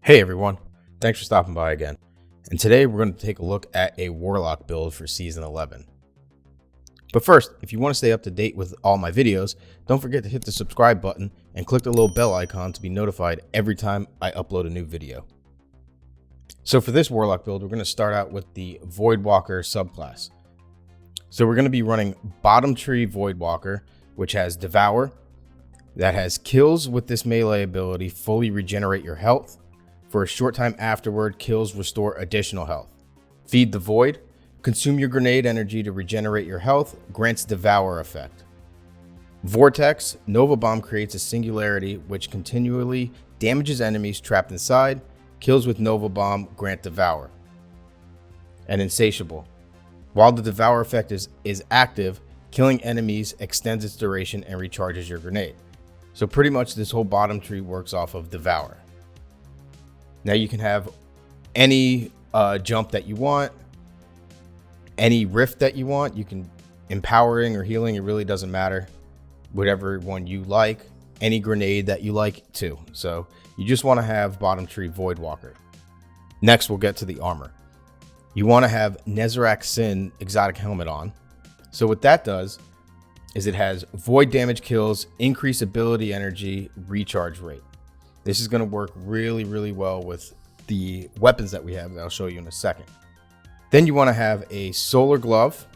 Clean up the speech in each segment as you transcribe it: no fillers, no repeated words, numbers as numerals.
Hey everyone, thanks for stopping by again. And today we're going to take a look at a Warlock build for Season 11. But first, if you want to stay up to date with all my videos, don't forget to hit the subscribe button and click the little bell icon to be notified every time I upload a new video. So for this Warlock build, we're going to start out with the Voidwalker subclass. So we're going to be running Bottom Tree Voidwalker, which has Devour, that has kills with this melee ability fully regenerate your health. For a short time afterward, kills restore additional health. Feed the Void. Consume your grenade energy to regenerate your health. Grants Devour effect. Vortex. Nova Bomb creates a singularity which continually damages enemies trapped inside. Kills with Nova Bomb grant Devour. And Insatiable. While the Devour effect is active, killing enemies extends its duration and recharges your grenade. So pretty much this whole bottom tree works off of Devour. Now you can have any jump that you want, any rift that you want. You can empowering or healing, it really doesn't matter. Whatever one you like, any grenade that you like too. So you just want to have Bottom Tree Voidwalker. Next, we'll get to the armor. You want to have Nezarec Sin exotic helmet on. So what that does is it has void damage kills, increase ability energy, recharge rate. This is going to work really, really well with the weapons that we have that I'll show you in a second. Then you want to have a solar glove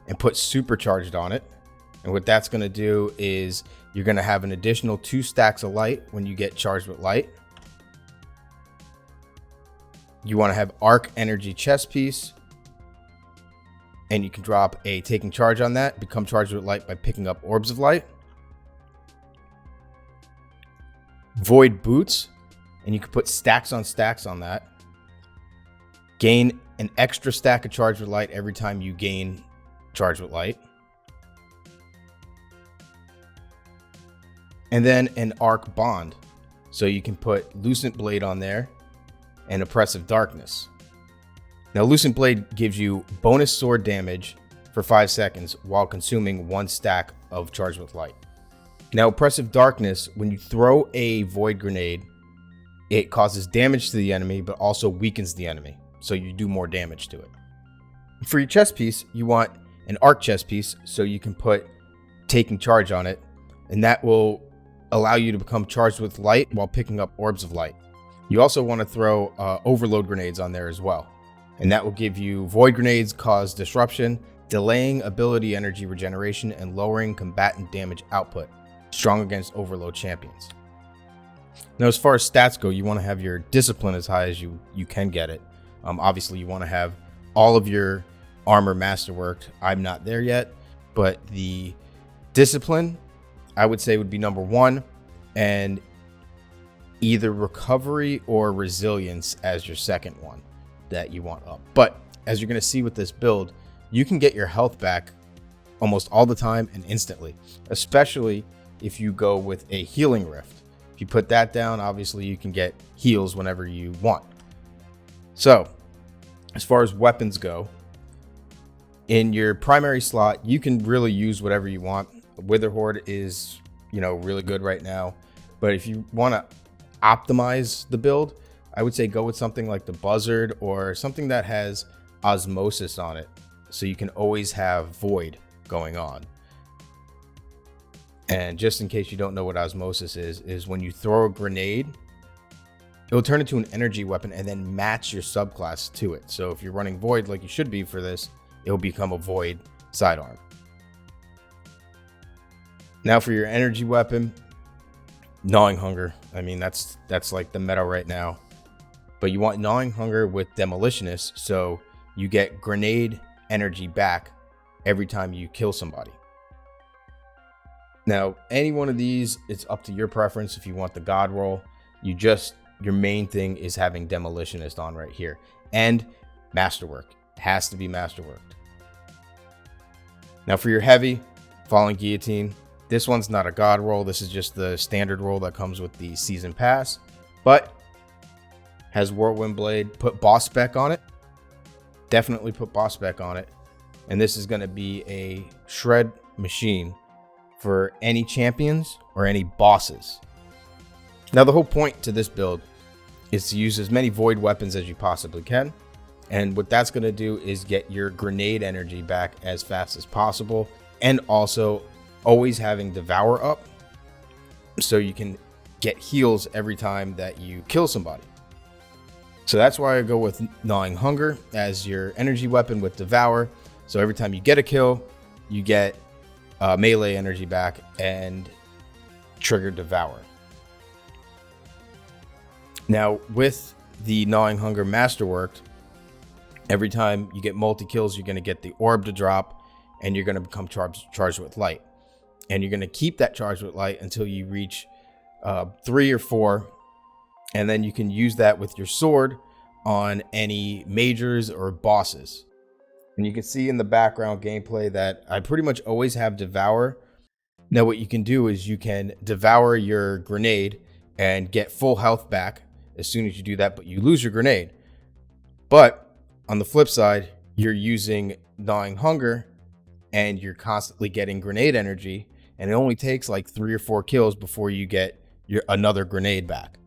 and put supercharged on it. And what that's going to do is you're going to have an additional 2 stacks of light when you get charged with light. You want to have arc energy chest piece. And you can drop a taking charge on that, become charged with light by picking up orbs of light. Void boots, and you can put stacks on that. Gain an extra stack of charge with light every time you gain charge with light. And then an arc bond, so you can put Lucent Blade on there and Oppressive Darkness. Now Lucent Blade gives you bonus sword damage for 5 seconds while consuming 1 stack of charge with light. Now, Oppressive Darkness, when you throw a void grenade, it causes damage to the enemy, but also weakens the enemy. So you do more damage to it. For your chest piece, you want an arc chest piece, so you can put taking charge on it. And that will allow you to become charged with light while picking up orbs of light. You also want to throw overload grenades on there as well. And that will give you void grenades cause disruption, delaying ability energy regeneration, and lowering combatant damage output. Strong against overload champions. Now, as far as stats go, you want to have your discipline as high as you can get it. Obviously, you want to have all of your armor masterworked. I'm not there yet, but the discipline, I would say, would be number 1, and either recovery or resilience as your second one that you want up. But as you're going to see with this build, you can get your health back almost all the time and instantly, especially if you go with a healing rift. If you put that down, obviously you can get heals whenever you want. So as far as weapons go, in your primary slot, you can really use whatever you want. Witherhoard is, really good right now. But if you want to optimize the build, I would say go with something like the Buzzard or something that has osmosis on it. So you can always have void going on. And just in case you don't know what osmosis is when you throw a grenade, it will turn into an energy weapon and then match your subclass to it. So if you're running void like you should be for this, it will become a void sidearm. Now for your energy weapon, Gnawing Hunger. I mean, that's like the meta right now. But you want Gnawing Hunger with Demolitionist, so you get grenade energy back every time you kill somebody. Now, any one of these, it's up to your preference. If you want the God roll, your main thing is having Demolitionist on right here. And Masterwork. It has to be Masterworked. Now for your heavy, Falling Guillotine. This one's not a God roll. This is just the standard roll that comes with the Season Pass. But has Whirlwind Blade. Put Boss Spec on it. Definitely put Boss Spec on it. And this is going to be a shred machine for any champions or any bosses. Now, the whole point to this build is to use as many void weapons as you possibly can. And what that's going to do is get your grenade energy back as fast as possible. And also always having Devour up so you can get heals every time that you kill somebody. So that's why I go with Gnawing Hunger as your energy weapon with Devour. So every time you get a kill, you get melee energy back and trigger Devour. Now with the Gnawing Hunger Masterworked, every time you get multi-kills, you're going to get the orb to drop and you're going to become charged with light. And you're going to keep that charged with light until you reach 3 or 4. And then you can use that with your sword on any majors or bosses. And you can see in the background gameplay that I pretty much always have Devour. Now what you can do is you can Devour your grenade and get full health back as soon as you do that, but you lose your grenade. But on the flip side, you're using Gnawing Hunger and you're constantly getting grenade energy, and it only takes like 3 or 4 kills before you get another grenade back.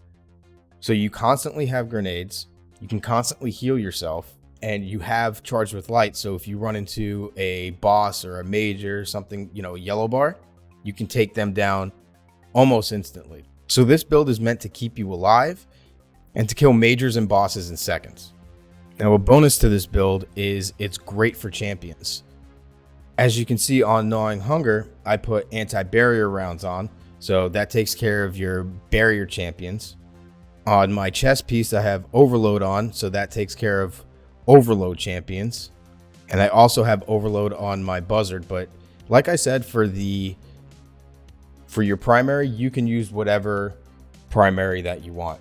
So you constantly have grenades, you can constantly heal yourself, and you have Charged with Light. So if you run into a boss or a major, something, a yellow bar, you can take them down almost instantly. So this build is meant to keep you alive and to kill majors and bosses in seconds. Now, a bonus to this build is it's great for champions. As you can see on Gnawing Hunger, I put anti-barrier rounds on, so that takes care of your barrier champions. On my chest piece, I have Overload on, so that takes care of overload champions. And I also have Overload on my Buzzard, but like I said, for your primary, you can use whatever primary that you want.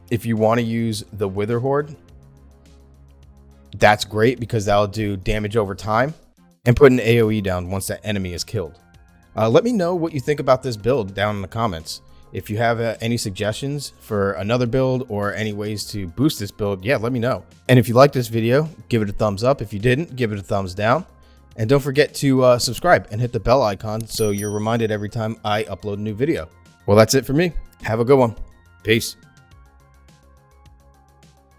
If you want to use the Wither Horde, that's great because that'll do damage over time and put an AoE down once that enemy is killed. Let me know what you think about this build down in the comments. If you have any suggestions for another build or any ways to boost this build, yeah, let me know. And if you liked this video, give it a thumbs up. If you didn't, give it a thumbs down. And don't forget to subscribe and hit the bell icon so you're reminded every time I upload a new video. Well, that's it for me. Have a good one. Peace.